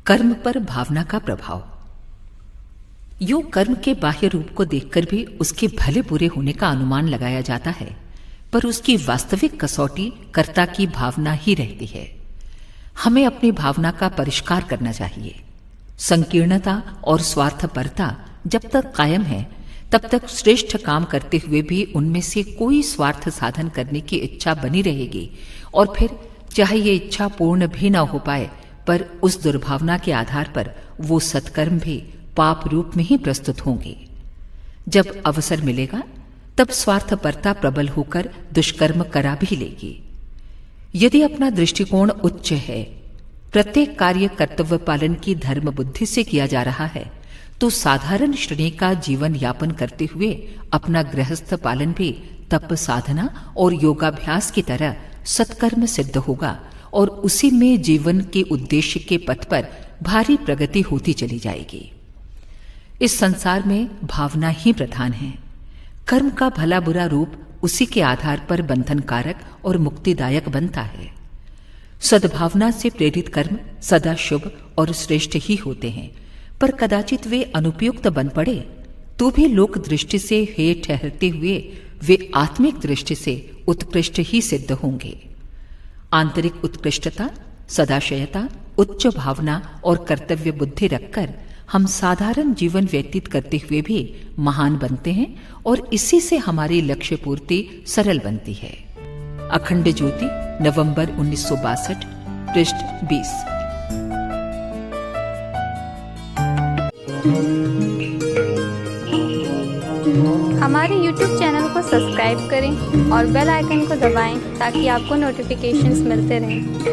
कर्म पर भावना का प्रभाव। योग कर्म के बाह्य रूप को देखकर भी उसके भले बुरे होने का अनुमान लगाया जाता है, पर उसकी वास्तविक कसौटी कर्ता की भावना ही रहती है। हमें अपनी भावना का परिष्कार करना चाहिए। संकीर्णता और स्वार्थपरता जब तक कायम है, तब तक श्रेष्ठ काम करते हुए भी उनमें से कोई स्वार्थ साधन करने की इच्छा बनी रहेगी, और फिर चाहे ये इच्छा पूर्ण भी न हो पाए, पर उस दुर्भावना के आधार पर वो सत्कर्म भी पाप रूप में ही प्रस्तुत होंगे। जब अवसर मिलेगा तब स्वार्थपरता प्रबल होकर दुष्कर्म करा भी लेगी। यदि अपना दृष्टिकोण उच्च है, प्रत्येक कार्य कर्तव्य पालन की धर्म बुद्धि से किया जा रहा है, तो साधारण श्रेणी का जीवन यापन करते हुए अपना गृहस्थ पालन भी तप साधना और योगाभ्यास की तरह सत्कर्म सिद्ध होगा, और उसी में जीवन के उद्देश्य के पथ पर भारी प्रगति होती चली जाएगी। इस संसार में भावना ही प्रधान है। कर्म का भला बुरा रूप उसी के आधार पर बंधनकारक और मुक्तिदायक बनता है। सद्भावना से प्रेरित कर्म सदा शुभ और श्रेष्ठ ही होते हैं, पर कदाचित वे अनुपयुक्त बन पड़े तो भी लोक दृष्टि से हेय ठहरते हुए वे आत्मिक दृष्टि से उत्कृष्ट ही सिद्ध होंगे। आंतरिक उत्कृष्टता, सदाशयता, उच्च भावना और कर्तव्य बुद्धि रखकर हम साधारण जीवन व्यतीत करते हुए भी महान बनते हैं, और इसी से हमारी लक्ष्य पूर्ति सरल बनती है। अखंड ज्योति, नवंबर 1962, पृष्ठ 20। हमारे YouTube चैनल को सब्सक्राइब करें और बेल आइकन को दबाएं ताकि आपको नोटिफिकेशंस मिलते रहें।